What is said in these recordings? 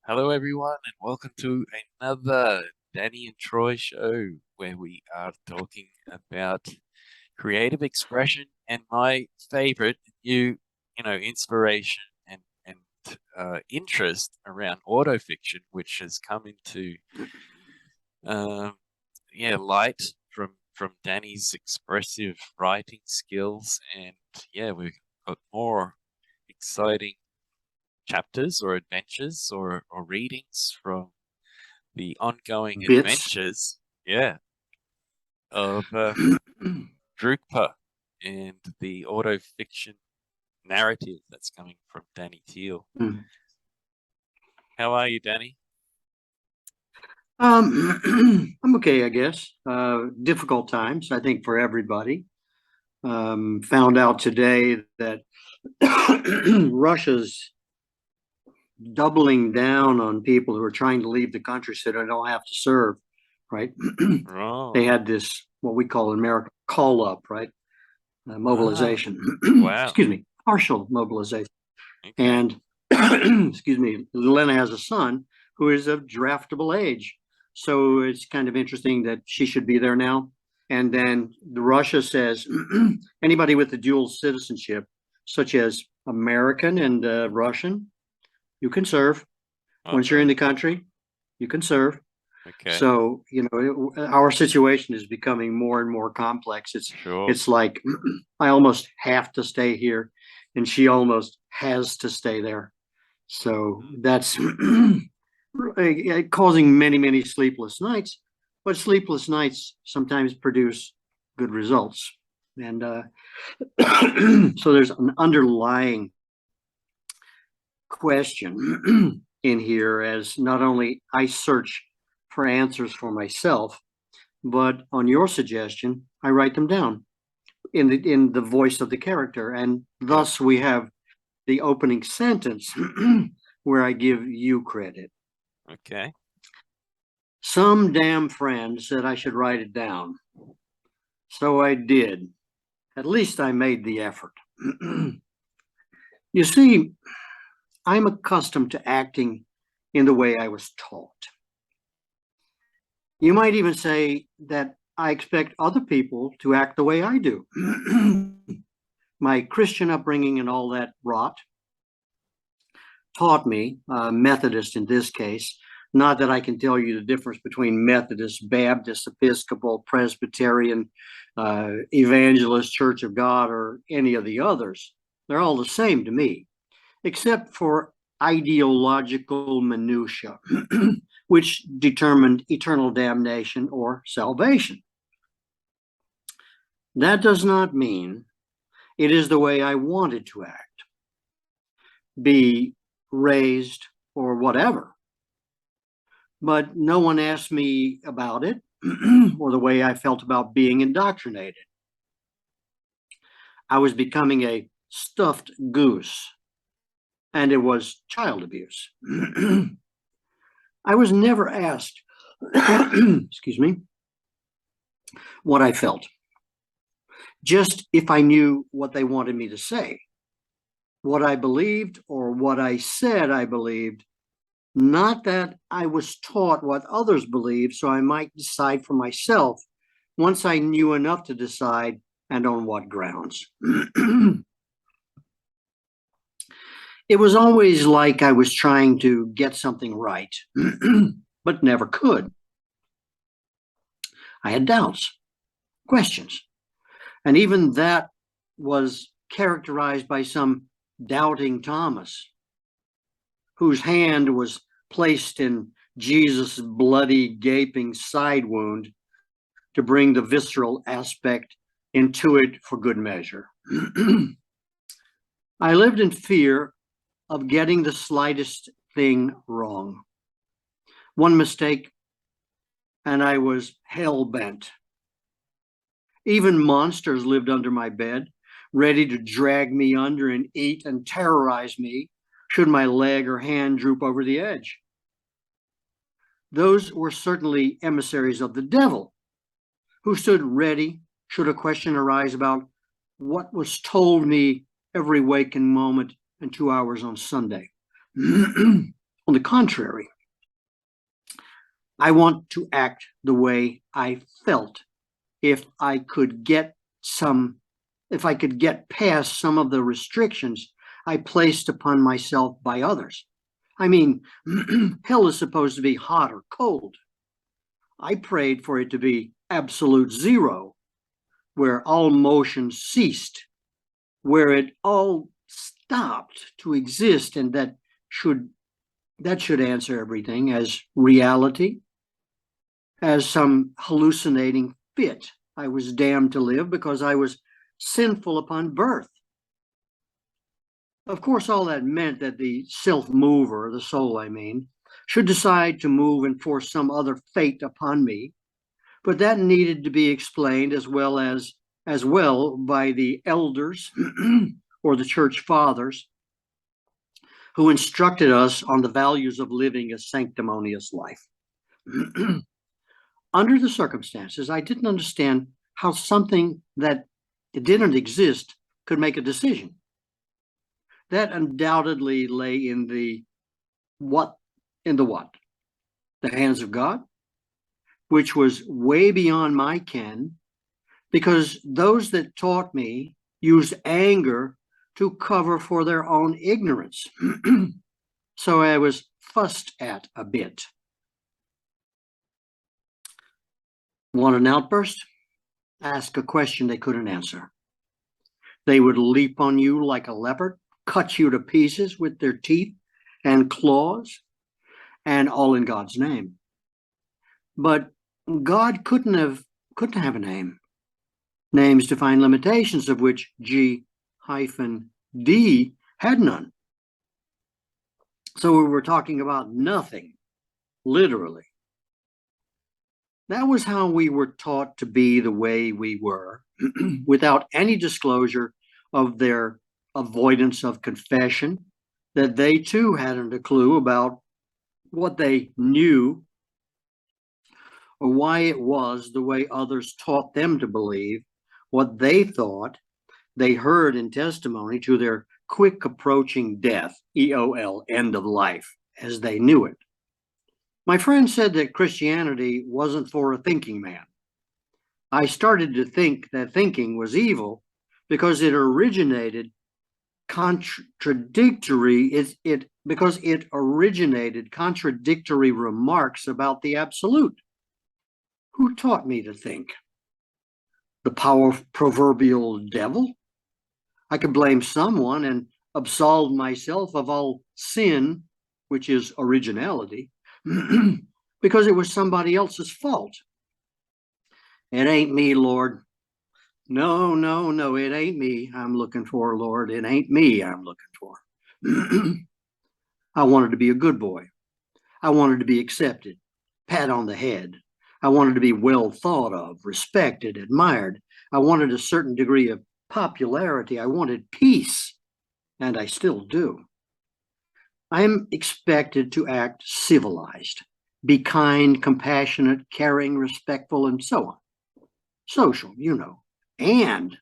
Hello, everyone, and welcome to another Danny and Troy show where we are talking about creative expression and my favorite inspiration and interest around autofiction, which has come into um, light from Danny's expressive writing skills, and we've got more exciting chapters or adventures or readings from the ongoing Bits. adventures, of Drukpa and the autofiction narrative that's coming from Danny Teal. How are you, Danny? I'm okay, I guess. Difficult times, I think, for everybody. Found out today that Russia's doubling down on people who are trying to leave the country so they don't have to serve, right? Oh, They had this, what we call in America, call up, right? Mobilization. wow. Excuse me, partial mobilization. Okay. And excuse me, Lena has a son who is of draftable age. So it's kind of interesting that she should be there now. And then Russia says anybody with a dual citizenship, such as American and Russian, you can serve. Once you're in Okay. the country, you can serve. Okay. So, our situation is becoming more and more complex. It's Sure. it's like I almost have to stay here, and she almost has to stay there. So that's causing many, many sleepless nights, but sleepless nights sometimes produce good results. And so there's an underlying question in here as not only I search for answers for myself, but on your suggestion, I write them down in the voice of the character. And Yep. thus we have the opening sentence where I give you credit. Okay. Some damn friend said I should write it down. So I did. At least I made the effort. You see, I'm accustomed to acting in the way I was taught. You might even say that I expect other people to act the way I do. My Christian upbringing and all that rot taught me, Methodist in this case, not that I can tell you the difference between Methodist, Baptist, Episcopal, Presbyterian, Evangelist, Church of God, or any of the others. They're all the same to me, except for ideological minutia, which determined eternal damnation or salvation. That does not mean it is the way I wanted to act, be raised, or whatever. But no one asked me about it or the way I felt about being indoctrinated. I was becoming a stuffed goose, and it was child abuse. I was never asked, excuse me, what I felt, just if I knew what they wanted me to say, what I believed or what I said I believed, not that I was taught what others believed so I might decide for myself once I knew enough to decide and on what grounds. It was always like I was trying to get something right, but never could. I had doubts, questions, and even that was characterized by some doubting Thomas, whose hand was placed in Jesus' bloody, gaping side wound to bring the visceral aspect into it for good measure. I lived in fear of getting the slightest thing wrong. One mistake, and I was hell bent. Even monsters lived under my bed, ready to drag me under and eat and terrorize me should my leg or hand droop over the edge. Those were certainly emissaries of the devil, who stood ready should a question arise about what was told me every waking moment and 2 hours on Sunday. On the contrary, I want to act the way I felt if I could get past some of the restrictions I placed upon myself by others. I mean, hell is supposed to be hot or cold. I prayed for it to be absolute zero, where all motion ceased, where it all stopped to exist, and that should answer everything as reality, as some hallucinating fit. I was damned to live because I was sinful upon birth. Of course, all that meant that the self-mover, the soul I mean, should decide to move and force some other fate upon me, but that needed to be explained as well by the elders or the church fathers who instructed us on the values of living a sanctimonious life. Under the circumstances, I didn't understand how something that didn't exist could make a decision. That undoubtedly lay in the what? The hands of God, which was way beyond my ken, because those that taught me used anger to cover for their own ignorance. So I was fussed at a bit. Want an outburst? Ask a question they couldn't answer. They would leap on you like a leopard, cut you to pieces with their teeth and claws, and all in God's name. But God couldn't have a name. Names define limitations, of which G-D had none. So we were talking about nothing, literally. That was how we were taught to be the way we were, without any disclosure of their avoidance of confession, that they too hadn't a clue about what they knew or why it was the way others taught them to believe, what they thought they heard in testimony to their quick approaching death, EOL, end of life, as they knew it. My friend said that Christianity wasn't for a thinking man. I started to think that thinking was evil because it originated contradictory remarks about the absolute. Who taught me to think? The proverbial devil? I could blame someone and absolve myself of all sin, which is originality, because it was somebody else's fault. It ain't me, Lord. No, it ain't me I'm looking for, Lord. It ain't me I'm looking for. I wanted to be a good boy. I wanted to be accepted, pat on the head. I wanted to be well thought of, respected, admired. I wanted a certain degree of popularity. I wanted peace, and I still do. I am expected to act civilized, be kind, compassionate, caring, respectful, and so on. Social, you know. And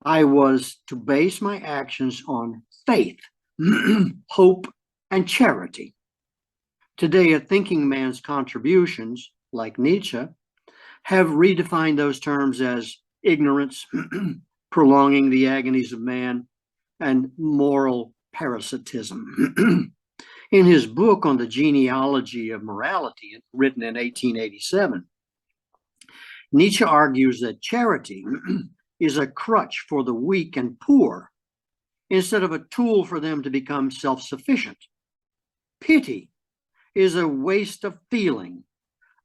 I was to base my actions on faith, hope, and charity. Today, a thinking man's contributions, like Nietzsche, have redefined those terms as ignorance, prolonging the agonies of man, and moral parasitism. In his book on the genealogy of morality, written in 1887, Nietzsche argues that charity is a crutch for the weak and poor instead of a tool for them to become self-sufficient. Pity is a waste of feeling,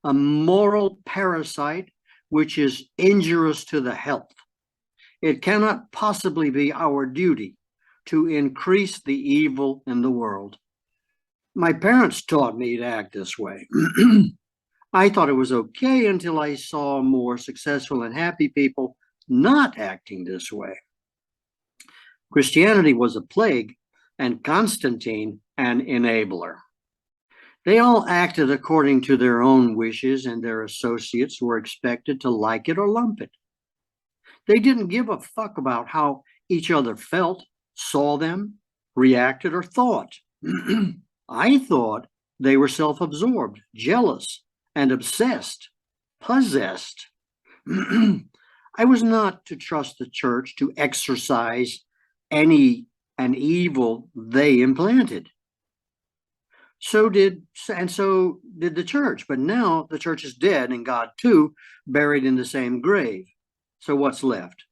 a moral parasite which is injurious to the health. It cannot possibly be our duty to increase the evil in the world. My parents taught me to act this way. I thought it was okay until I saw more successful and happy people not acting this way. Christianity was a plague, and Constantine an enabler. They all acted according to their own wishes, and their associates were expected to like it or lump it. They didn't give a fuck about how each other felt, saw them, reacted, or thought. I thought they were self-absorbed, jealous, and obsessed, possessed. I was not to trust the church to exorcise any an evil they implanted. So did the church, but now the church is dead and God too buried in the same grave. So what's left?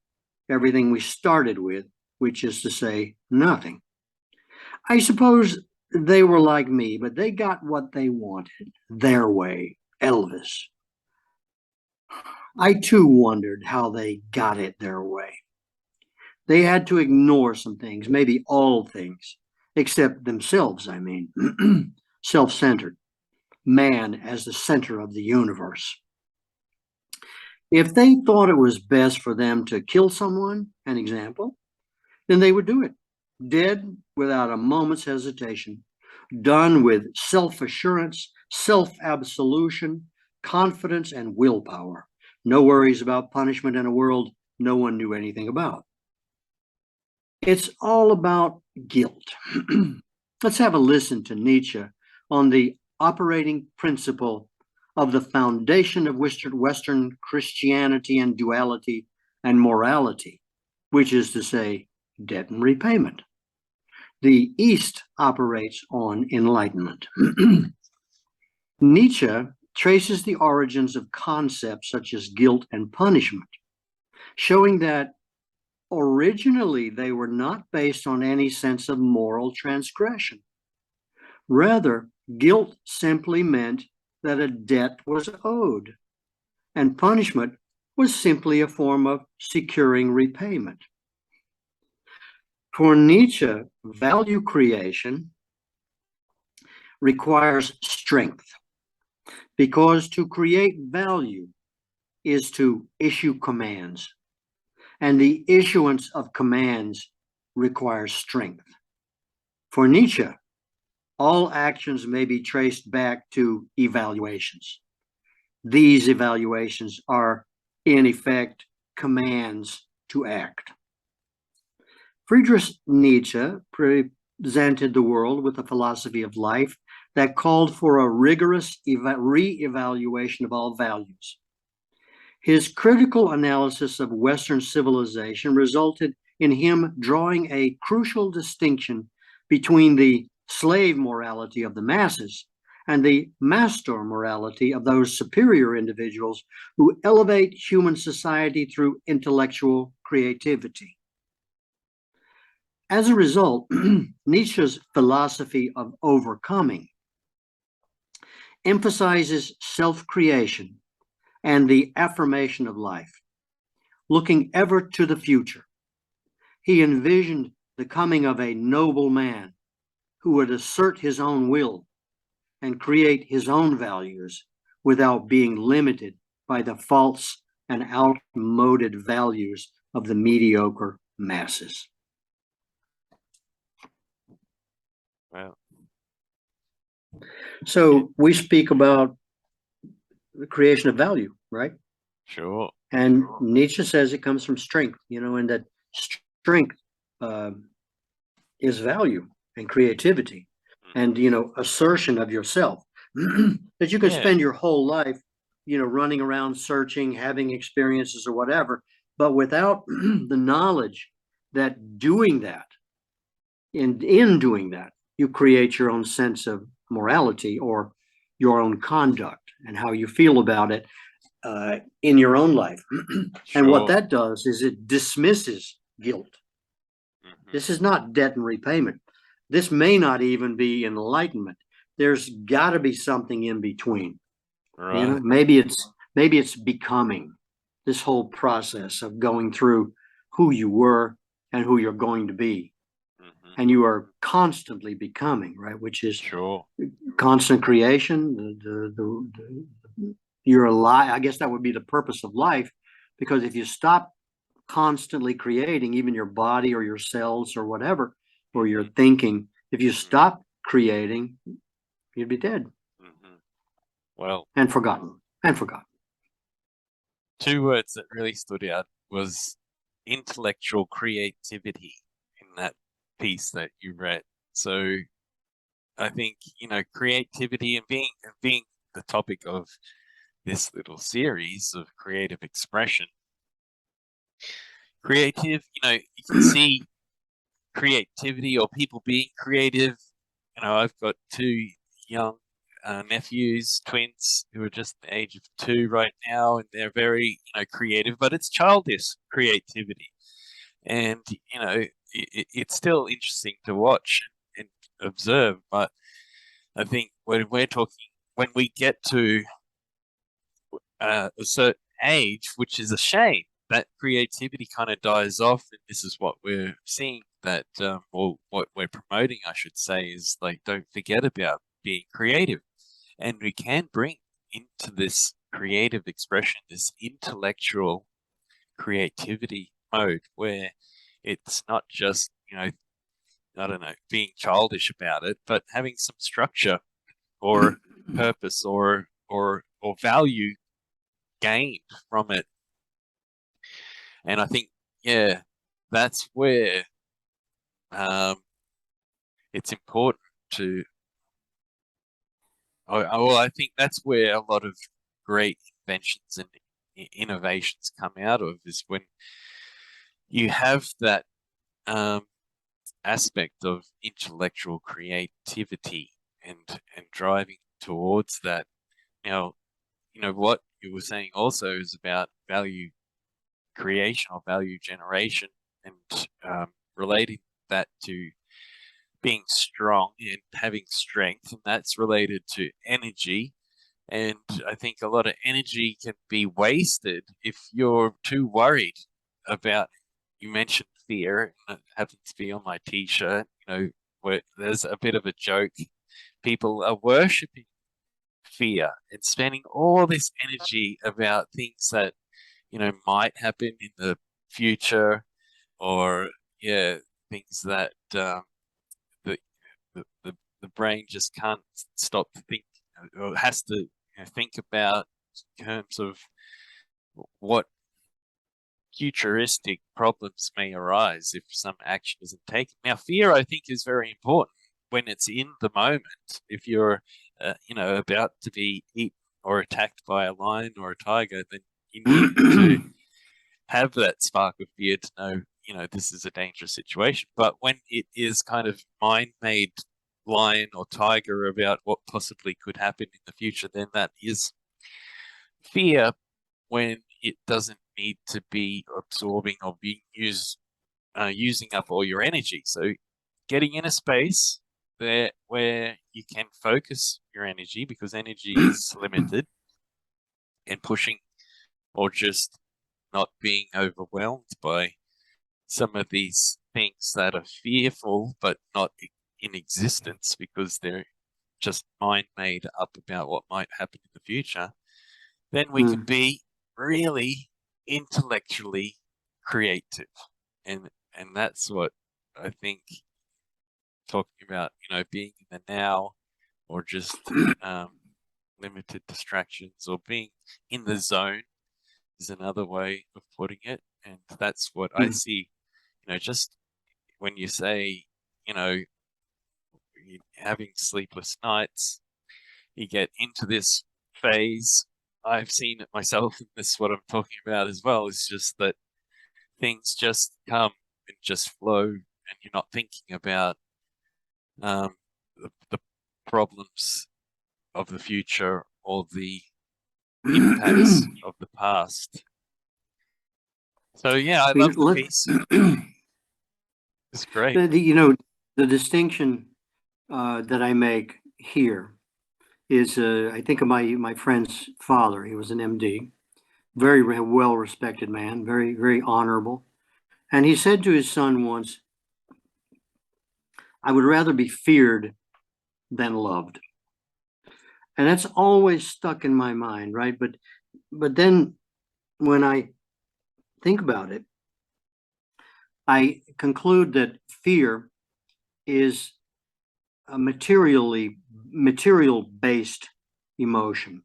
Everything we started with, which is to say nothing. I suppose they were like me, but they got what they wanted, their way, Elvis. I too wondered how they got it their way. They had to ignore some things, maybe all things, except themselves, I mean, self-centered, man as the center of the universe. If they thought it was best for them to kill someone, an example, then they would do it, dead without a moment's hesitation, done with self-assurance, self-absolution, confidence, and willpower. No worries about punishment in a world no one knew anything about. It's all about guilt. Let's have a listen to Nietzsche on the operating principle of the foundation of Western Christianity and duality and morality, which is to say, debt and repayment. The East operates on enlightenment. Nietzsche traces the origins of concepts such as guilt and punishment, showing that originally they were not based on any sense of moral transgression. Rather, guilt simply meant that a debt was owed, and punishment was simply a form of securing repayment. For Nietzsche, value creation requires strength, because to create value is to issue commands, and the issuance of commands requires strength. For Nietzsche, all actions may be traced back to evaluations. These evaluations are, in effect, commands to act. Friedrich Nietzsche presented the world with a philosophy of life that called for a rigorous re-evaluation of all values. His critical analysis of Western civilization resulted in him drawing a crucial distinction between the slave morality of the masses and the master morality of those superior individuals who elevate human society through intellectual creativity. As a result, Nietzsche's philosophy of overcoming emphasizes self-creation and the affirmation of life, looking ever to the future. He envisioned the coming of a noble man who would assert his own will and create his own values without being limited by the false and outmoded values of the mediocre masses. Wow. So we speak about the creation of value, right? Sure. And Nietzsche says it comes from strength, and that strength is value and creativity and, assertion of yourself. That you can spend your whole life, running around searching, having experiences or whatever, but without the knowledge that doing that, in doing that, you create your own sense of morality or your own conduct and how you feel about it in your own life. And what that does is it dismisses guilt. This is not debt and repayment. This may not even be enlightenment. There's got to be something in between. Right. Maybe it's becoming, this whole process of going through who you were and who you're going to be. And you are constantly becoming, right? Which is constant creation. You're alive. I guess that would be the purpose of life, because if you stop constantly creating, even your body or your cells or whatever, or your thinking, if you stop creating, you'd be dead. Well, and forgotten. Two words that really stood out was intellectual creativity in that piece that you read. So I think, creativity and being the topic of this little series of creative expression. Creative, you can see creativity or people being creative. I've got two young nephews, twins, who are just the age of 2 right now, and they're very, creative, but it's childish creativity. And, it's still interesting to watch and observe. But I think when we get to a certain age, which is a shame, that creativity kind of dies off. And this is what we're seeing that, or what we're promoting, I should say, is like, don't forget about being creative. And we can bring into this creative expression, this intellectual creativity mode where it's not just, I don't know, being childish about it, but having some structure or purpose or value gained from it. And I think, yeah, that's where um, it's important to. Well, I think that's where a lot of great inventions and innovations come out of, is when you have that um, aspect of intellectual creativity and driving towards that. Now, what you were saying also is about value creation or value generation, and relating that to being strong and having strength, and that's related to energy. And I think a lot of energy can be wasted if you're too worried about, you mentioned fear, and it happens to be on my t-shirt, where there's a bit of a joke. People are worshipping fear and spending all this energy about things that, might happen in the future, or, yeah, things that the, the brain just can't stop to think, or has to, think about, in terms of what futuristic problems may arise if some action isn't taken. Now, fear, I think, is very important when it's in the moment. If you're, about to be eaten or attacked by a lion or a tiger, then you need to have that spark of fear to know, this is a dangerous situation. But when it is kind of mind-made lion or tiger about what possibly could happen in the future, then that is fear, when it doesn't need to be absorbing or being using up all your energy. So getting in a space there where you can focus your energy, because energy is limited, and pushing, or just not being overwhelmed by some of these things that are fearful but not in existence, because they're just mind made up about what might happen in the future, then we can be really intellectually creative. And that's what I think, talking about, being in the now, or just limited distractions, or being in the zone, is another way of putting it. And that's what I see, just when you say, you know, having sleepless nights, you get into this phase. I've seen it myself, and this is what I'm talking about as well, is just that things just come and just flow, and you're not thinking about the problems of the future, or the impacts of the past. So yeah, I love the piece. It's great. The distinction that I make here is, I think of my friend's father. He was an MD, very well respected man, very, very honorable. And he said to his son once, "I would rather be feared than loved." And that's always stuck in my mind, right? But then when I think about it, I conclude that fear is a material based emotion.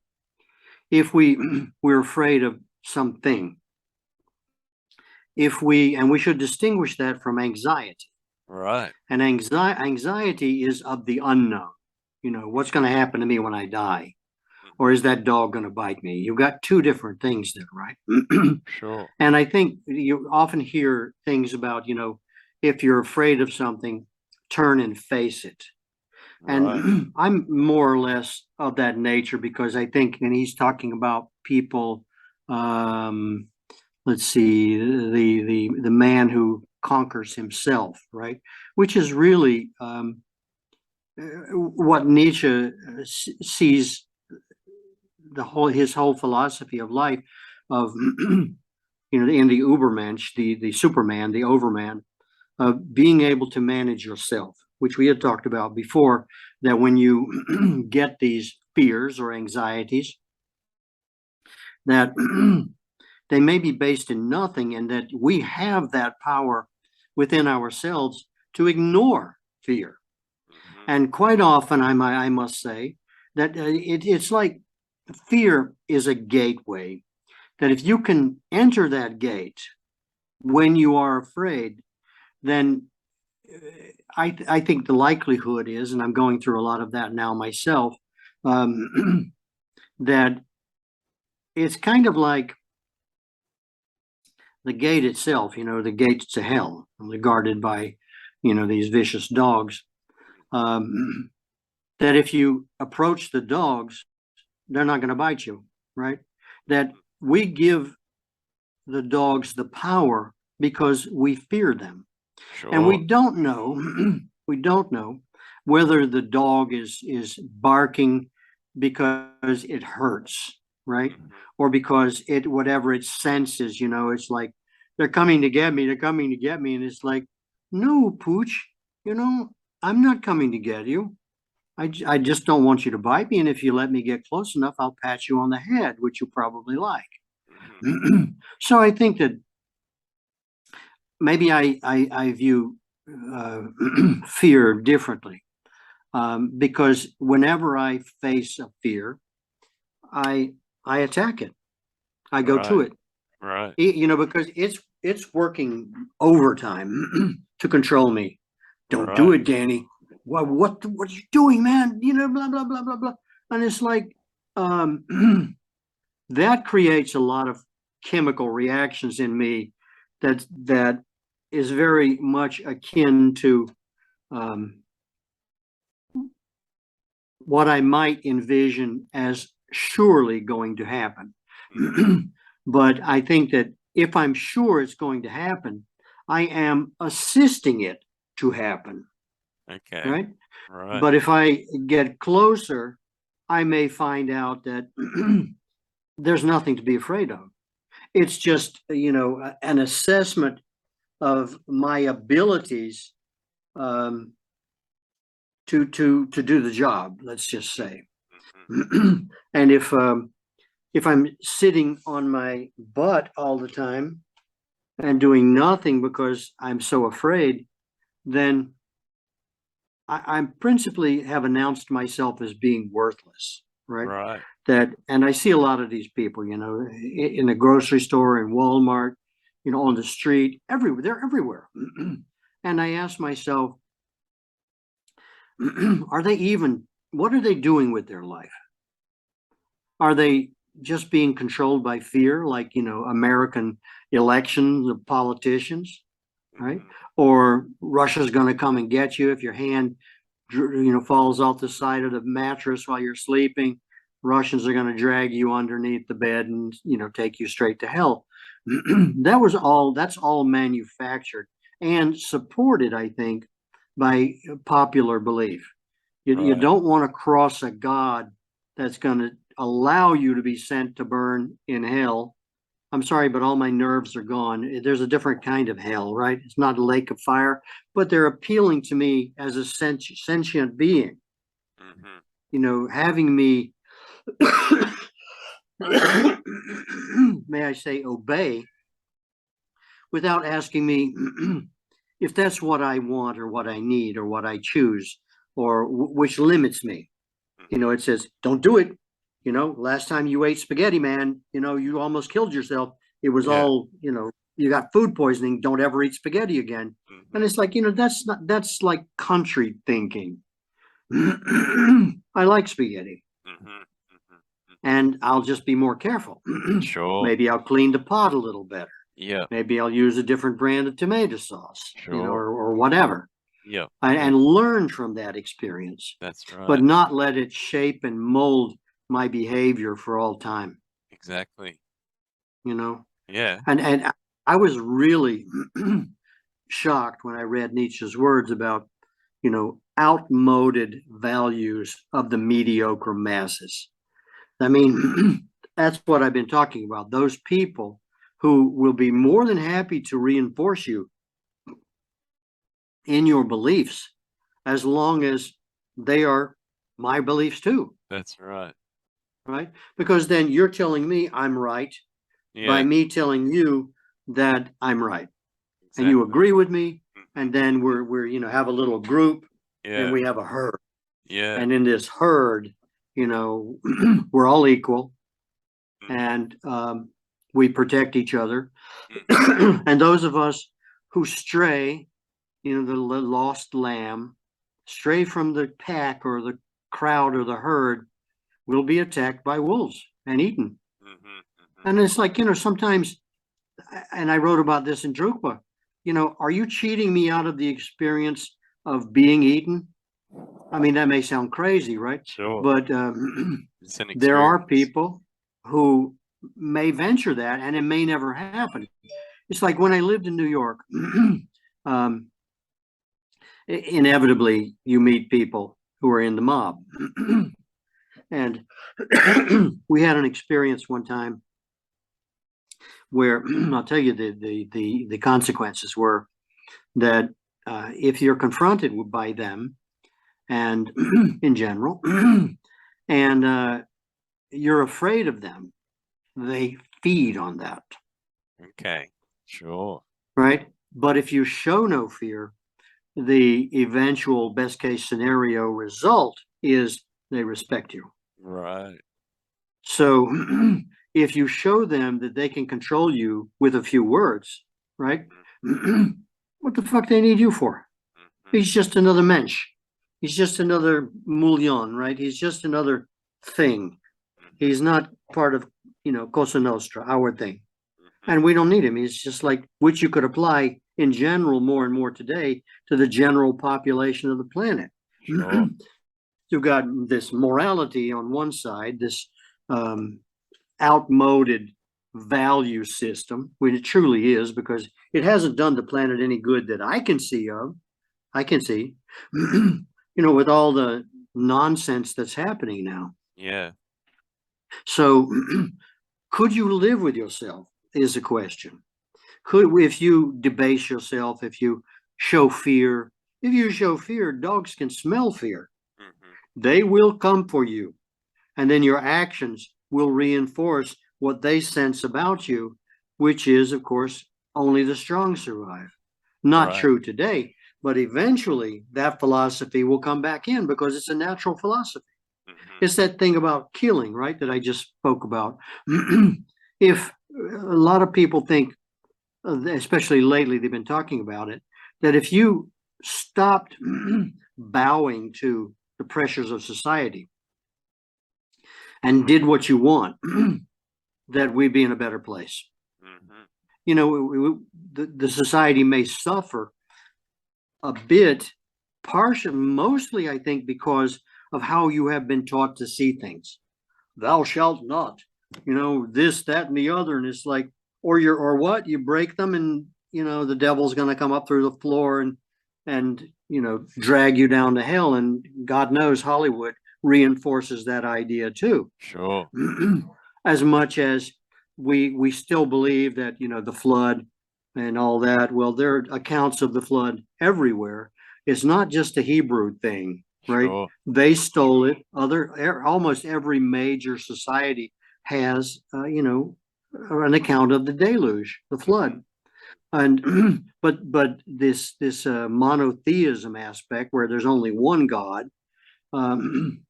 If we're afraid of something, and we should distinguish that from anxiety. Right. And anxiety is of the unknown. what's going to happen to me when I die? Or Mhm. is that dog going to bite me? You've got two different things there, right? Sure. And I think you often hear things about, if you're afraid of something, turn and face it. Right. And I'm more or less of that nature because I think, and he's talking about people, um, let's see, the man who conquers himself, right? Which is really what Nietzsche sees his whole philosophy of life of in the Ubermensch, the Superman, the Overman, of being able to manage yourself, which we had talked about before, that when you get these fears or anxieties, that they may be based in nothing, and that we have that power within ourselves to ignore fear. Mhm. And quite often, I must say that it's like fear is a gateway, that if you can enter that gate when you are afraid, then I think the likelihood is, and I'm going through a lot of that now myself, that it's kind of like the gate itself, the gate to hell, guarded by, these vicious dogs. Um, that if you approach the dogs, they're not going to bite you, right? That Mhm. we give the dogs the power because we fear them. And we Sure. don't know, we don't know whether the dog is barking because it hurts, right? Mhm. Or because it whatever it senses, it's like they're coming to get me, they're coming to get me, and it's like, no, Pooch, you know, I'm not coming to get you. I just don't want you to bite me, and if you let me get close enough, I'll pat you on the head, which you probably like. Mhm. So I think that maybe I view uh, fear differently, because whenever I face a fear, I I attack it. I go to Right. it. Right. Because it's working overtime to control me. Don't do Right. it, Danny. What are you doing, man? Blah blah blah blah blah. And it's like um, that creates a lot of chemical reactions in me that is very much akin to um, what I might envision as surely going to happen. Mhm. But I think that if I'm sure it's going to happen, I am assisting it to happen, Okay. right? Right. But if I get closer, I may find out that there's nothing to be afraid of. It's just, an assessment of my abilities, um, to do the job. Let's just say, Mhm. and if I'm sitting on my butt all the time and doing nothing because I'm so afraid, then I principally have announced myself as being worthless, right? Right. And I see a lot of these people, in the grocery store, in Walmart, on the street, everywhere. They're everywhere. And I ask myself, are they even, what are they doing with their life? Are they just being controlled by fear, like, American elections of politicians, right? Mhm. Or Russia's going to come and get you if your hand, falls off the side of the mattress while you're sleeping. Russians are going to drag you underneath the bed and, take you straight to hell. That's all manufactured and supported, I think, by popular belief. You Right. don't want to cross a God that's going to allow you to be sent to burn in hell. I'm sorry, but all my nerves are gone. There's a different kind of hell, right? It's not a lake of fire, but they're appealing to me as a sentient being, Mhm. having me, may I say, obey without asking me if that's what I want or what I need or what I choose, or which limits me. Mhm. It says, don't do it. Last time you ate spaghetti, man, you almost killed yourself. It was Yeah. all, you got food poisoning. Don't ever eat spaghetti again. And Mhm. it's like, that's like country thinking. I like spaghetti, Mm-hmm. and I'll just be more careful. Sure. Maybe I'll clean the pot a little better. Yeah. Maybe I'll use a different brand of tomato sauce, Sure. or whatever, Yeah. Yeah. and learn from that experience, That's but right. not let it shape and mold my behavior for all time, Exactly. you know? Yeah. And I was really shocked when I read Nietzsche's words about, outmoded values of the mediocre masses. I mean, that's what I've been talking about. Those people who will be more than happy to reinforce you in your beliefs as long as they are my beliefs too, That's right. right? Because then you're telling me I'm right by Yeah. me telling you that I'm right. And you Exactly. agree with me, Mm-hmm. and then we're have a little group, and Yeah. we have a herd. Yeah. And in this herd, we're all equal, Mm-hmm. and we protect each other. Mm-hmm. And those of us who stray, the lost lamb, stray from the pack or the crowd or the herd, will be attacked by wolves and eaten. Mm-hmm. Mm-hmm. And it's like, sometimes, and I wrote about this in Drukpa, are you cheating me out of the experience of being eaten? I mean, that may sound crazy, right? Sure. But It's an there are experience. people who may venture that, and it may never happen. It's like when I lived in New York, um, inevitably you meet people who are in the mob. And we had an experience one time where I'll tell you the consequences were that if you're confronted by them, and in general, and you're afraid of them, they feed on that, Okay. Sure. right? But if you show no fear, the eventual best case scenario result is they respect you. Right. So if you show them that they can control you with a few words, right? Mm-hmm. What the fuck they need you for? Mm-hmm. He's just another mensch. He's just another mullion, right? He's just another thing. Mm-hmm. He's not part of, Cosa Nostra, our thing. Mm-hmm. And we don't need him. He's just like, which you could apply in general more and more today to the general population of the planet. Sure. You've got this morality on one side, this um, outmoded value system, which it truly is, because it hasn't done the planet any good that I can see of. I can see, with all the nonsense that's happening now. Yeah. So, could you live with yourself? Is a question. If you debase yourself, if you show fear, dogs can smell fear. Mm-hmm. They will come for you. And then your actions will reinforce what they sense about you, which is, of course, only the strong survive. Not Right. true today, but eventually that philosophy will come back in because it's a natural philosophy. Mm-hmm. It's that thing about killing, right, that I just spoke about. If a lot of people think, especially lately, they've been talking about it, that if you stopped bowing to the pressures of society and did what you want, that we'd be in a better place. Mm-hmm. The society may suffer a bit, mostly, I think, because of how you have been taught to see things. Thou shalt not, this, that, and the other. And it's like, or what? You break them, and, the devil's going to come up through the floor and, drag you down to hell. And God knows Hollywood reinforces that idea too. Sure. As much as we still believe that, the flood and all that. Well, there are accounts of the flood everywhere. It's not just a Hebrew thing, right? Sure. They stole it. Almost every major society has, an account of the deluge, the flood. And but this monotheism aspect where there's only one God. Um,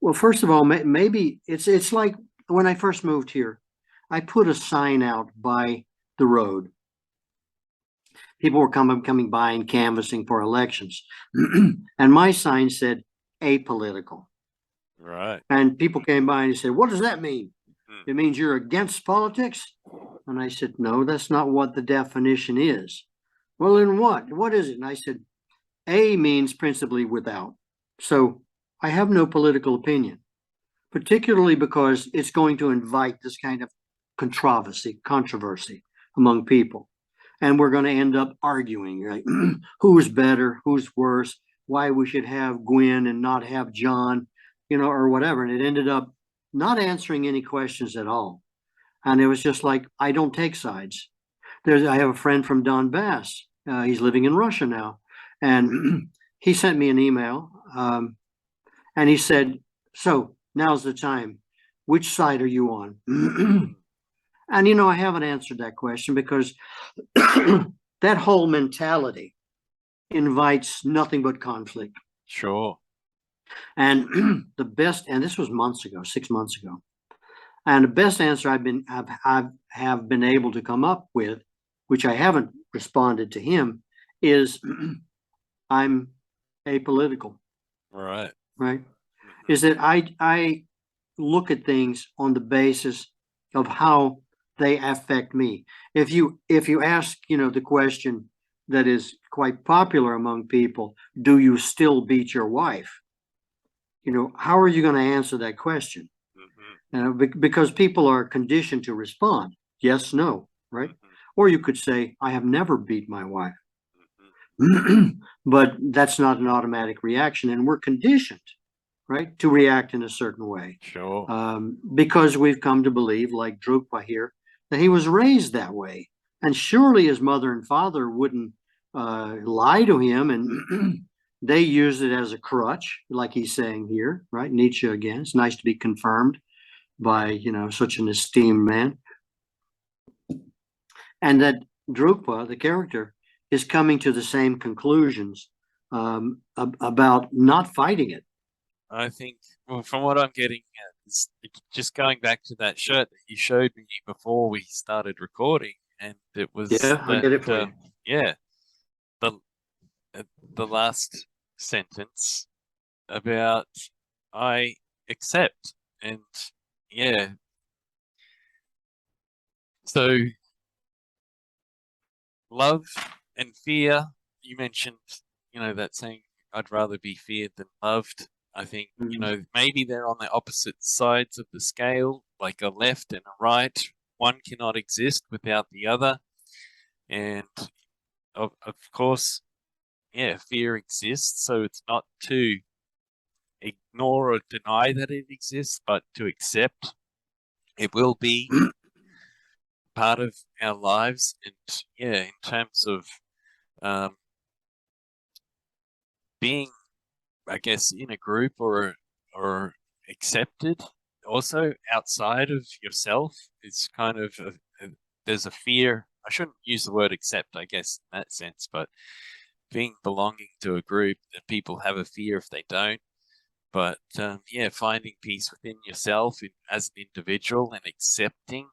well, first of all, maybe it's like when I first moved here, I put a sign out by the road. People were coming by and canvassing for elections, and my sign said, apolitical. Right. And people came by and said, "What does that mean? Mm. It means you're against politics?" And I said, "No, that's not what the definition is." "Well, then what? What is it?" And I said, "A means principally without. So I have no political opinion, particularly because it's going to invite this kind of controversy among people. And we're going to end up arguing, right? Who's better, who's worse, why we should have Gwen and not have John, or whatever." And it ended up not answering any questions at all. And it was just like, I don't take sides. I have a friend from Donbass. He's living in Russia now. And he sent me an email, and he said, "So now's the time. Which side are you on?" Mm. And I haven't answered that question because that whole mentality invites nothing but conflict. Sure. And and this was months ago, 6 months ago. And the best answer have been able to come up with, which I haven't responded to him, is I'm apolitical, Right. right? Mm-hmm. Is that I look at things on the basis of how they affect me. If you ask, the question that is quite popular among people, do you still beat your wife? How are you going to answer that question? Mm-hmm. Because people are conditioned to respond yes, no, right? Mm-hmm. Or you could say, I have never beat my wife. Mm-hmm. But that's not an automatic reaction, and we're conditioned, right, to react in a certain way, Sure. because we've come to believe, like Drukpa here, that he was raised that way, and surely his mother and father wouldn't lie to him, and they used it as a crutch, like he's saying here, right? Nietzsche again. It's nice to be confirmed by such an esteemed man, and that Drukpa, the character, is coming to the same conclusions about not fighting it. I think, well, from what I'm getting at, is just going back to that shirt that you showed me before we started recording, and it was Yeah, I'll that, get it for you. yeah, the the last sentence about I accept, and yeah, so love and fear. You mentioned, that saying, I'd rather be feared than loved. I think, Mhm. maybe they're on the opposite sides of the scale, like a left and a right. One cannot exist without the other. And of course, yeah, fear exists. So it's not to ignore or deny that it exists, but to accept it will be part of our lives. And yeah, in terms of um, being, I guess, in a group or accepted, also outside of yourself, it's kind of there's a fear. I shouldn't use the word accept, I guess, in that sense, but being belonging to a group, that people have a fear if they don't. But yeah, finding peace within yourself as an individual and accepting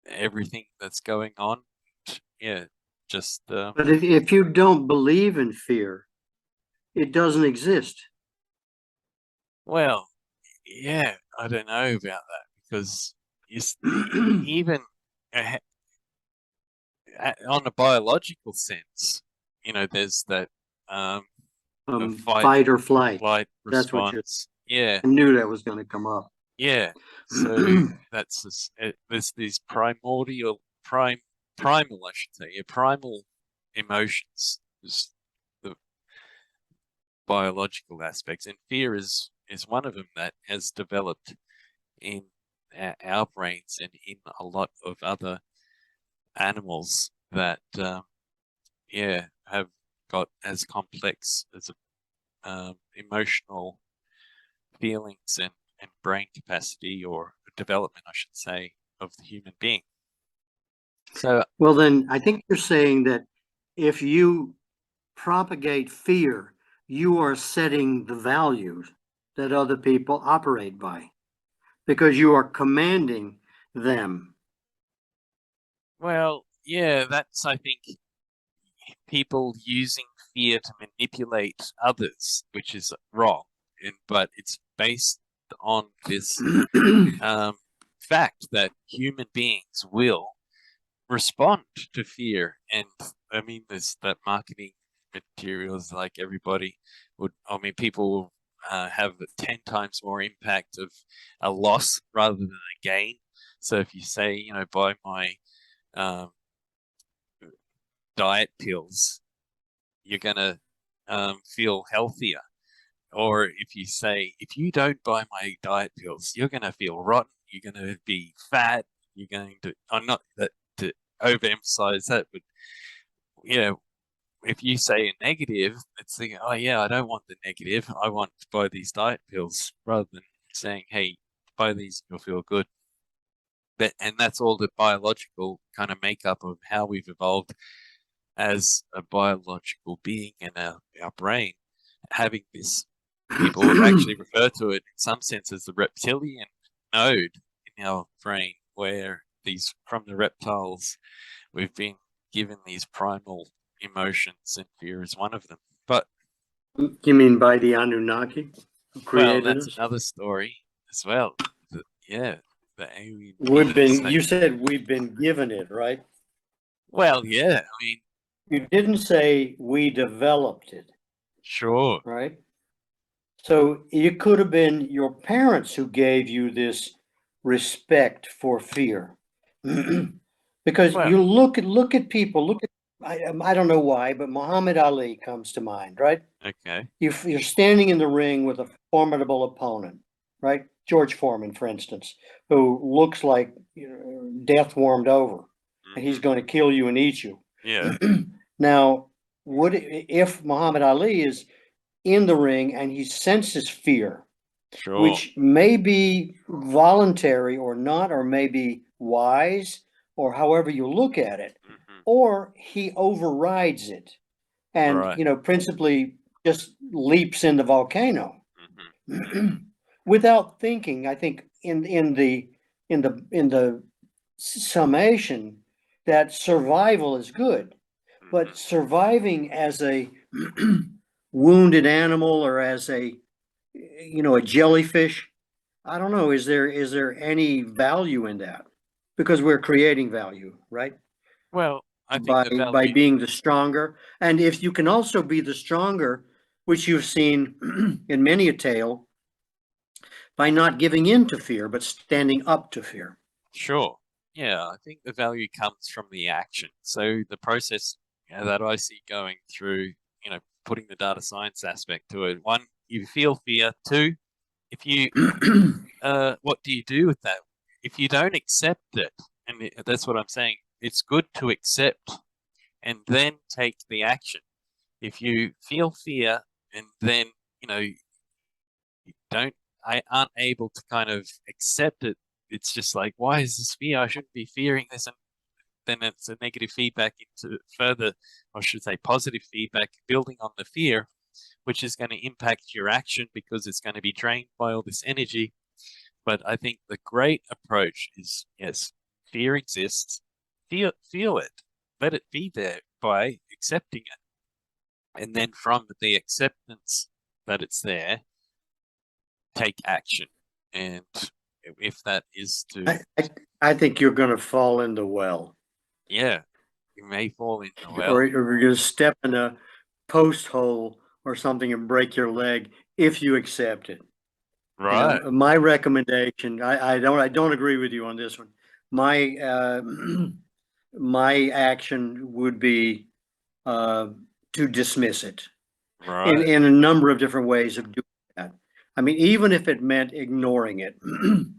everything that's going on. Yeah, just But if you don't believe in fear, it doesn't exist. well, yeah, I don't know about that because even uh, on a biological sense, there's that a fight Fight or flight. flight That's what you're. response. Yeah, I knew that was going to come up. yeah. So there's these primal, I should say, yeah, primal emotions is the biological aspects, and fear is one of them that has developed in our brains and in a lot of other animals that yeah have got as complex as emotional feelings and brain capacity or development, I should say, of the human being. So Well, then I think you're saying that if you propagate fear, you are setting the values that other people operate by because you are commanding them. well, yeah, that's, I think, people using fear to manipulate others, which is wrong. but it's based on this fact that human beings will respond to fear. And I mean, there's that marketing materials like everybody would, I mean, people will have 10 times more impact of a loss rather than a gain. So if you say, buy my um, diet pills, you're going to feel healthier. Or if you say, if you don't buy my diet pills, you're going to feel rotten, you're going to be fat, you're going to, I'm not that to overemphasize that, but if you say a negative, it's thinking, oh yeah, I don't want the negative. I want to buy these diet pills rather than saying, hey, buy these, you'll feel good. And that's all the biological kind of makeup of how we've evolved as a biological being in our brain, having this. People actually refer to it in some sense as the reptilian node in our brain, where these from the reptiles we've been given these primal emotions, and fear is one of them. But You mean by the Anunnaki who well, created that's us? another story as well. Yeah, the alien beings. You said we've been given it, right? Well, yeah, I mean, You didn't say we developed it, sure. right? So it could have been your parents who gave you this respect for fear. Because Well, you look at people, I don't know why, but Muhammad Ali comes to mind, right? okay. You're standing in the ring with a formidable opponent, right? George Foreman, for instance, who looks like death warmed over, and he's Hmm. going to kill you and eat you. Yeah, Now, if Muhammad Ali is in the ring and he senses fear, sure. which may be voluntary or not, or may be wise, or however you look at it, Hmm. or he overrides it and, Right. principally just leaps in the volcano Hmm. without thinking. I think in the summation that survival is good, Hmm. but surviving as a wounded animal or as a jellyfish, I don't know, is there any value in that? Because we're creating value, right? Well, I think by the by value, being the stronger. And if you can also be the stronger, which you've seen in many a tale, by not giving in to fear but standing up to fear. sure. Yeah, I think the value comes from the action. So the process that I see going through, putting the data science aspect to it. One, you feel fear. Two, if you what do you do with that? If you don't accept it, and that's what I'm saying, it's good to accept and then take the action. If you feel fear and then, you don't, I aren't able to kind of accept it, it's just like, why is this fear? I shouldn't be fearing this. And then it's a negative feedback into further, or I should say positive feedback, building on the fear, which is going to impact your action because it's going to be drained by all this energy. But I think the great approach is, yes, fear exists. Feel it. Let it be there by accepting it. And then from the acceptance that it's there, take action. And if that is to, I think you're going to fall in the well, yeah, you may fall in the or well. you're going to step in a post hole or something and break your leg if you accept it. Right. My recommendation, I don't agree with you on this one. My my action would be uh, to dismiss it in Right. in a number of different ways of doing that. I mean, even if it meant ignoring it,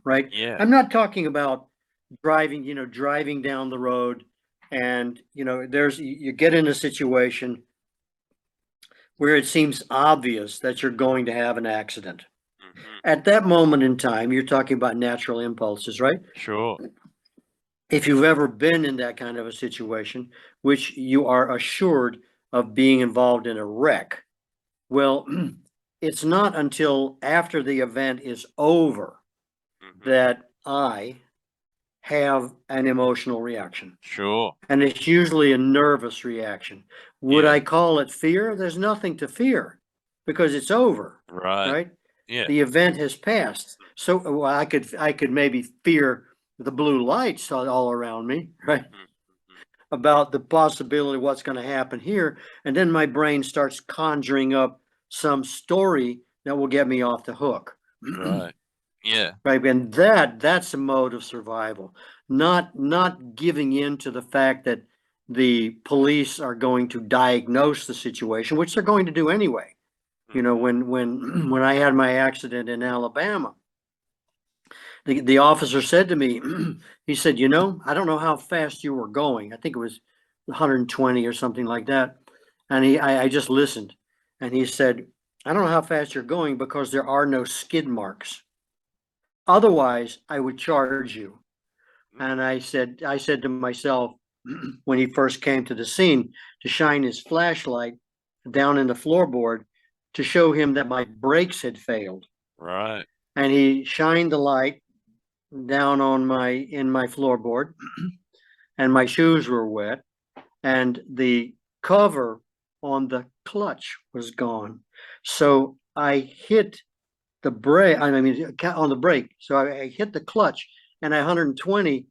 right? Yeah. I'm not talking about driving down the road and you get in a situation where it seems obvious that you're going to have an accident. Hmm. At that moment in time, you're talking about natural impulses, right? Sure. If you've ever been in that kind of a situation, which you are assured of being involved in a wreck, well, it's not until after the event is over Hmm. that I have an emotional reaction. Sure. And it's usually a nervous reaction. Would Yeah. I call it fear? There's nothing to fear because it's over, Right. right? Yeah. The event has passed. So well, I could maybe fear the blue lights all around me, right? Mm-hmm. About the possibility of what's going to happen here. And then my brain starts conjuring up some story that will get me off the hook. Right. Yeah. Right. And that's a mode of survival, not giving in to the fact that the police are going to diagnose the situation, which they're going to do anyway. You know, Mm-hmm. when I had my accident in Alabama, the officer said to me, he said, I don't know how fast you were going. I think it was 120 or something like that. And I just listened. And he said, I don't know how fast you're going because there are no skid marks. Otherwise, I would charge you. And I said to myself, when he first came to the scene, to shine his flashlight down in the floorboard to show him that my brakes had failed. Right. And he shined the light down on my floorboard, and my shoes were wet, and the cover on the clutch was gone. So I hit the brake. I mean, on the brake. So I hit the clutch, and I 120,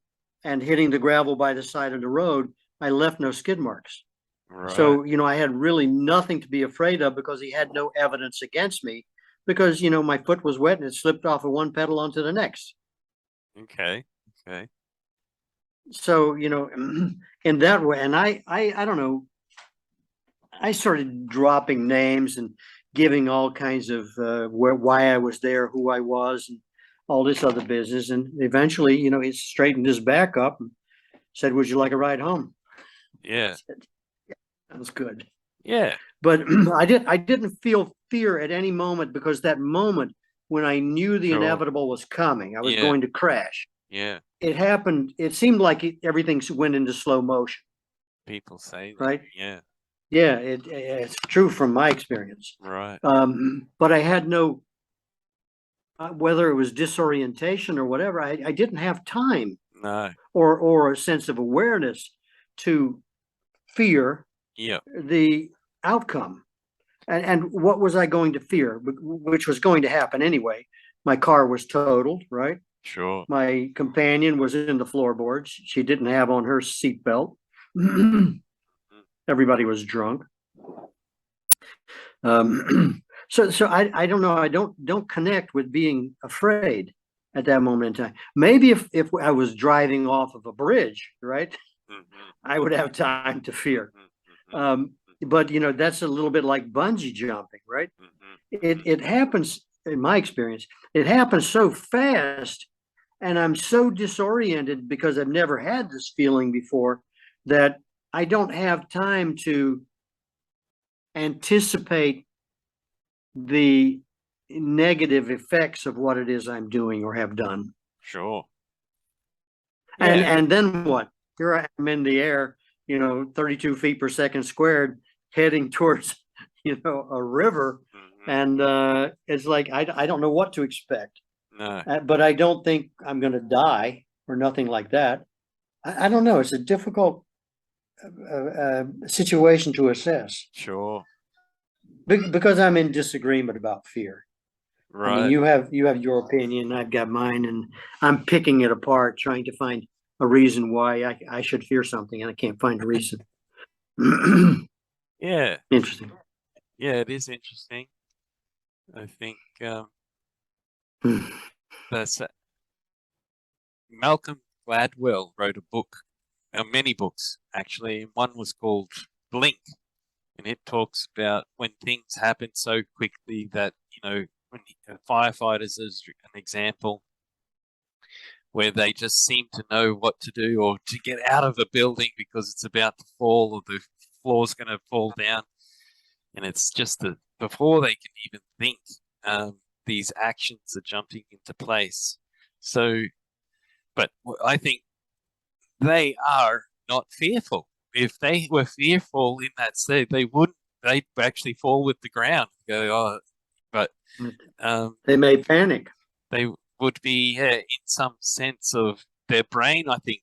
and hitting the gravel by the side of the road, I left no skid marks. Right. So I had really nothing to be afraid of because he had no evidence against me because my foot was wet and it slipped off of one pedal onto the next. Okay. Okay. So in that way, and I don't know, I started dropping names and giving all kinds of why I was there, who I was, and all this other business. And eventually, he straightened his back up and said, "Would you like a ride home?" I Yeah. said, "That was good." Yeah. But I didn't feel fear at any moment because that moment when I knew the Sure. inevitable was coming, I was Yeah. going to crash. Yeah. It happened. It seemed like everything went into slow motion, People say that. right? Yeah. Yeah, it's true from my experience. Right. But I had no, whether it was disorientation or whatever, I didn't have time No. or a sense of awareness to fear Yeah. the outcome. And what was I going to fear, which was going to happen anyway? My car was totaled, right? Sure. My companion was in the floorboards. She didn't have on her seatbelt. Mm. Everybody was drunk. So I don't know. I don't connect with being afraid at that moment in time. Maybe if I was driving off of a bridge, right, Mm-hmm. I would have time to fear. Mm-hmm. Mm-hmm. Um, but that's a little bit like bungee jumping, right? Mm-hmm. It happens in my experience. It happens so fast, and I'm so disoriented because I've never had this feeling before that I don't have time to anticipate the negative effects of what it is I'm doing or have done. Sure. And Yeah. and then what? Here I am in the air, 32 feet per second squared, heading towards, a river. Mm-hmm. And it's like I don't know what to expect. No. But I don't think I'm going to die or nothing like that. I don't know. It's a difficult situation to assess Sure. because I'm in disagreement about fear. I mean, Right. you have your opinion, I've got mine, and I'm picking it apart, trying to find a reason why I should fear something, and I can't find a reason. Yeah. Interesting. Yeah. It is interesting. I think that's Malcolm Gladwell wrote a book, many books actually. One was called Blink, and it talks about when things happen so quickly that when firefighters, as an example, where they just seem to know what to do or to get out of a building because it's about to fall or the floor's going to fall down, and it's just before they can even think, these actions are jumping into place. So, but I think they are not fearful. If they were fearful in that state, they wouldn't. They'd actually fall with the ground. Go, oh, but They may panic. they would be, in some sense of their brain, I think.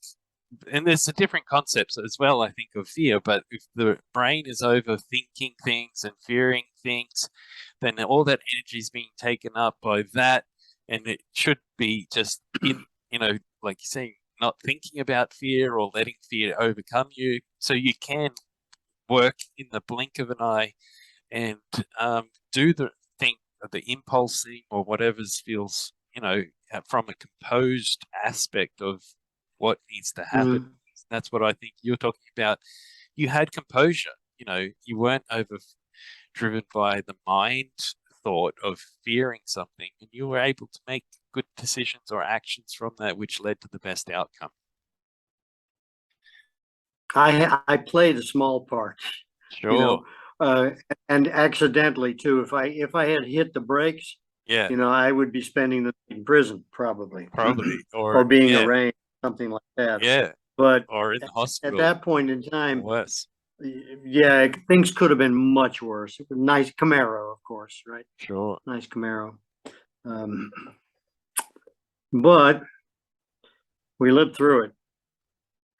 And there's a different concepts as well, I think, of fear. But if the brain is overthinking things and fearing things, then all that energy is being taken up by that, and it should be just in, like you're saying, not thinking about fear or letting fear overcome you, so you can work in the blink of an eye and do the thing, the impulsing or whatever feels, from a composed aspect of what needs to happen. Mm. That's what I think you're talking about. You had composure, you weren't over driven by the mind thought of fearing something, and you were able to make good decisions or actions from that, which led to the best outcome. I played a small part, you Sure. know, uh, and accidentally too. If I had hit the brakes, Yeah, I would be spending the night in prison probably, probably. or Or being yeah, arraigned, something like that. yeah. But Or in the at hospital that point in or time, worse. yeah, things could have been much worse. Nice Camaro, of course, right? Sure. Nice Camaro. Um, but we lived through it,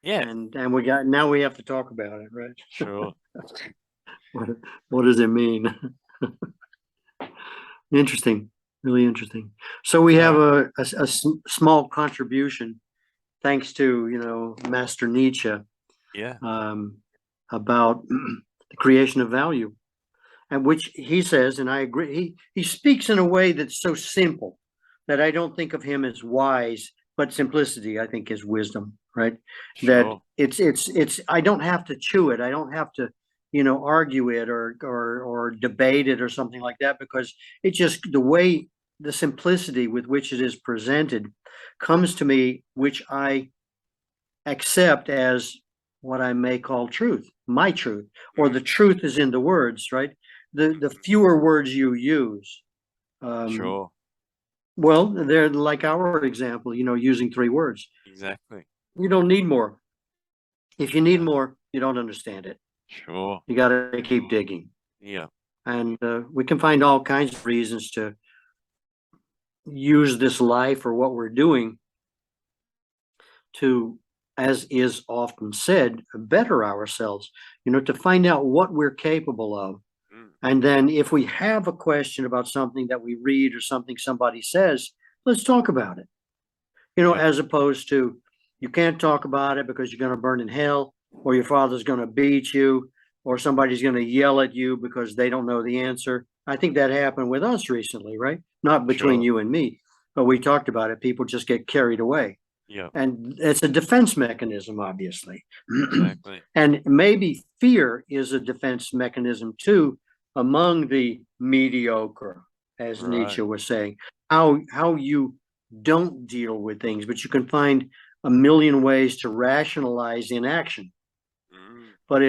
Yeah, and we have to talk about it, right? sure. What what does it mean? Interesting, really interesting. So we have Yeah. a small contribution, thanks to Master Nietzsche, Yeah. um, about the creation of value, and which he says, and I agree. He speaks in a way that's so simple that I don't think of him as wise, but simplicity I think is wisdom, right? That Sure. it's I don't have to chew it. I don't have to argue it or debate it or something like that, because it just the simplicity with which it is presented comes to me, which I accept as what I may call truth, my truth, or Mm, the truth is in the words, right? The mhm. fewer words you use, um, Sure. well, they're like our example, using 3 words. Exactly. You don't need more. If you need No. more, you don't understand it. Sure. You got to keep digging, Yeah. and we can find all kinds of reasons to use this life or what we're doing to, as is often said, better ourselves, to find out what we're capable of. Mm, And then if we have a question about something that we read or something somebody says, let's talk about it. yeah. As opposed to, you can't talk about it because you're going to burn in hell, or your father's going to beat you, or somebody's going to yell at you because they don't know the answer. I think that happened with us recently, right? Not between Sure. you and me, but we talked about it. People just get carried away. Yeah. And it's a defense mechanism, obviously. Exactly. And maybe fear is a defense mechanism too, among the mediocre, as Right. Nietzsche was saying. How you don't deal with things, but you can find a million ways to rationalize inaction. Mm, But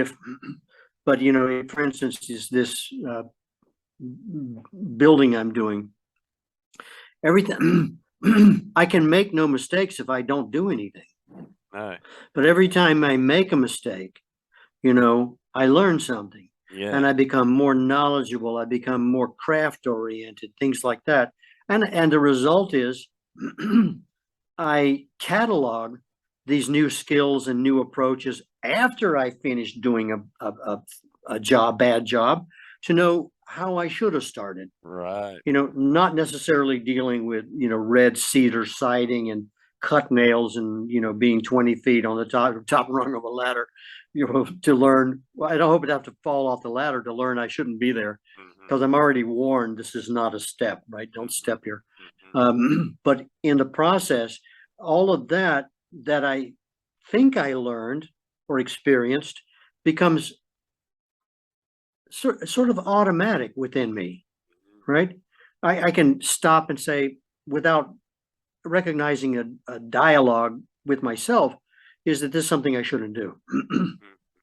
for instance, is this building I'm doing, everything I can make no mistakes if I don't do anything. no. But every time I make a mistake, I learn something, and Yeah. I become more knowledgeable. I become more craft oriented, things like that. And the result is I catalog these new skills and new approaches after I finish doing a bad job, to know how I should have started. Right. Not necessarily dealing with, red cedar siding and cut nails and, being 20 feet on the top rung of a ladder, to learn. Well, I don't hope to have to fall off the ladder to learn I shouldn't be there, Mm-hmm. because I'm already warned this is not a step, right? Don't Mm-hmm. step here. Mm-hmm. But in the process, all of that I think I learned or experienced becomes sort of automatic within me, right? I can stop and say, without recognizing a dialogue with myself, is that this something I shouldn't do? Mm-hmm.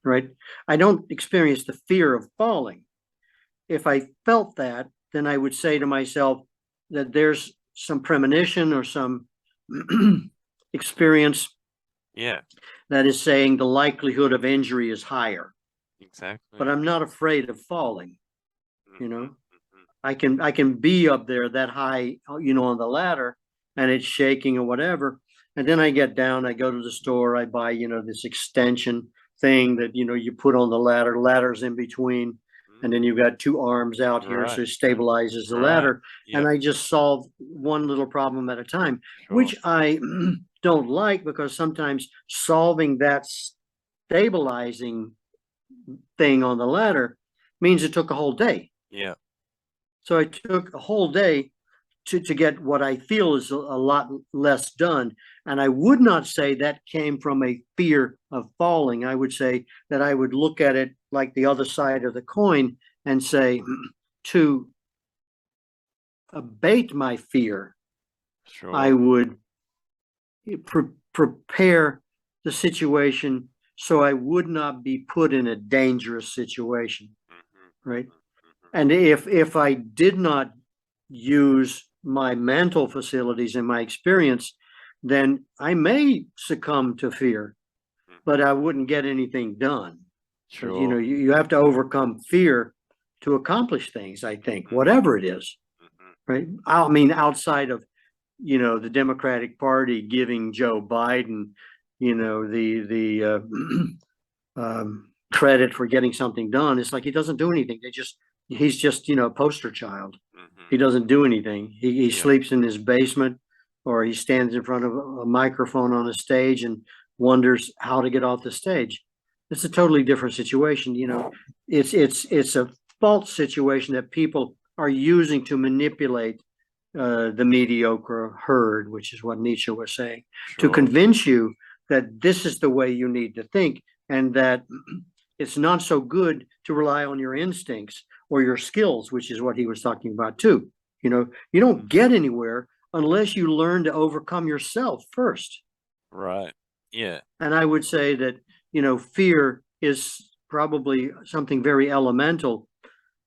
Right? I don't experience the fear of falling. If I felt that, then I would say to myself that there's some premonition or some experience Yeah. that is saying the likelihood of injury is higher. But Exactly. I'm not afraid of falling. you Mm-hmm. know Mm-hmm. I can be up there that high, on the ladder, and it's shaking or whatever. And then I get down, I go to the store, I buy, this extension thing that, you put on the ladder, ladders in between. and then you've got two arms out here, so Right. it stabilizes the Right. ladder. And Yep. I just solve one little problem at a time, Sure. which I don't like, because sometimes solving that stabilizing thing on the ladder means it took a whole day. Yeah. So I took a whole day to get what I feel is a lot less done. And I would not say that came from a fear of falling. I would say that I would look at it like the other side of the coin and say, to abate my fear, I Sure. would prepare the situation so I would not be put in a dangerous situation, right? And if I did not use my mental facilities and my experience, then I may succumb to fear, but I wouldn't get anything done. Because Sure. you have to overcome fear to accomplish things, I think, whatever it is, right? I mean, outside of the Democratic Party giving Joe Biden, the credit for getting something done. It's like he doesn't do anything. He's just a poster child. He doesn't do anything. He Yep. sleeps in his basement, or he stands in front of a microphone on a stage and wonders how to get off the stage. It's a totally different situation. It's a false situation that people are using to manipulate the mediocre herd, which is what Nietzsche was saying, to Sure. convince you that this is the way you need to think, and that it's not so good to rely on your instincts or your skills, which is what he was talking about too. You don't get anywhere unless you learn to overcome yourself first. Right. Yeah. And I would say that, fear is probably something very elemental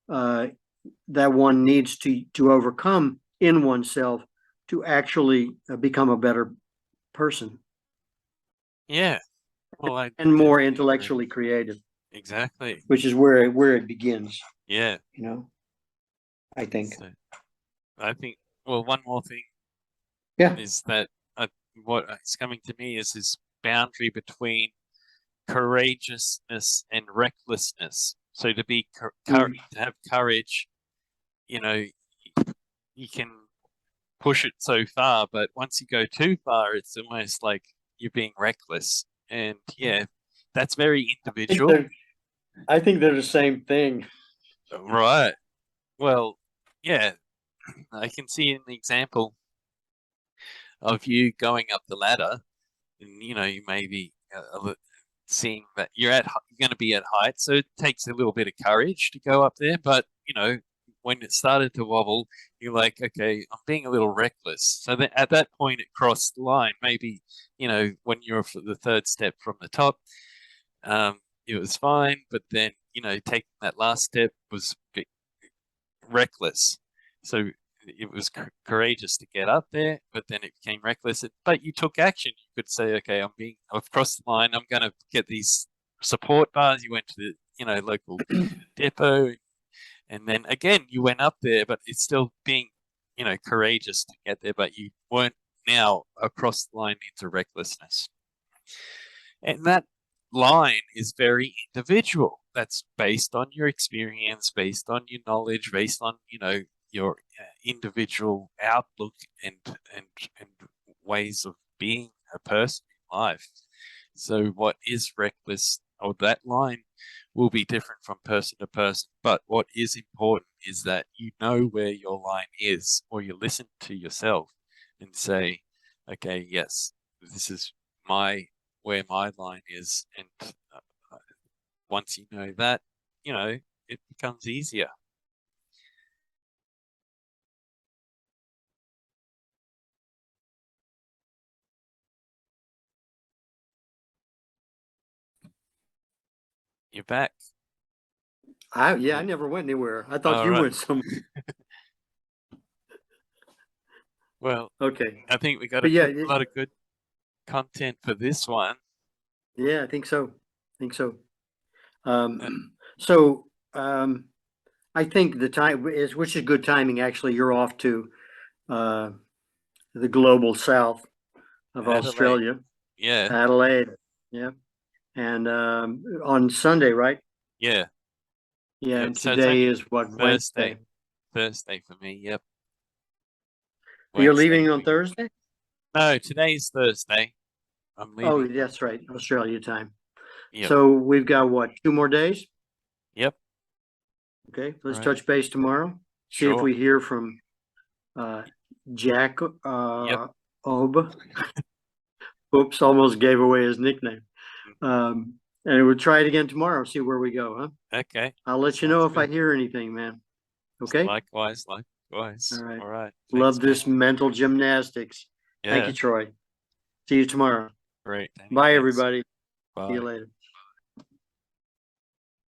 that one needs to overcome in oneself to actually become a better person Yeah. Well, I and more definitely agree. intellectually creative, Exactly. which is where it begins, Yeah. I think. So I think, well, one more thing Yeah. is that what is coming to me is this boundary between courageousness and recklessness. So to be to have courage, you know, you can push it so far, but once you go too far, it's almost like you're being reckless. And yeah, that's very individual. I think they're the same thing. Right. Well, yeah, I can see an example of you going up the ladder, and you may be seeing that you're going to be at height, so it takes a little bit of courage to go up there. But when it started to wobble, you're like, okay, I'm being a little reckless. So that at that point, it crossed the line. Maybe when you're for the third step from the top, it was fine, but then taking that last step was a bit reckless. So it was courageous to get up there, but then it became reckless. But you took action. You could say, okay, I've crossed the line. I'm going to get these support bars. You went to the, local depot, and then again, you went up there, but it's still being, courageous to get there, but you weren't now across the line into recklessness. And that line is very individual. That's based on your experience, based on your knowledge, based on, your individual outlook and ways of being a person in life. So what is reckless, or that line will be different from person to person. But what is important is that you know where your line is, or you listen to yourself and say, okay, yes, this is where my line is. And once you know that, it becomes easier. You're back. I Yeah. never went anywhere. I thought All you right. went somewhere. Well, Okay. I think we got But a yeah, lot of good content for this one. yeah, I think so. Uh, So I think the time is, which is good timing. Actually, you're off to uh, the global south of Adelaide. Australia, Yeah. Adelaide. Yeah, and on Sunday, right? Yeah. Yeah, Yep. and So it's today only is what, Thursday. Wednesday? Thursday for me. Yep. You're Wednesday leaving for on you. Thursday? No, today's Thursday. I'm Oh, leaving. that's right, Australia time. Yep. So we've got what, 2 more days? Yep. Okay, let's Right. touch base tomorrow. See if Sure. we hear from uh, Jack Yep. Ob. Oops, almost gave away his nickname. And we'll try it again tomorrow. See where we go, huh? Okay. I'll let you know Sounds if I good. hear anything, man. Okay. Likewise. All Likewise. right. All right. Love Thanks, man. this mental gymnastics. Thank Yeah. you, Troy. See you tomorrow. Great. Danny. Bye, Thanks. everybody. See you Bye. later.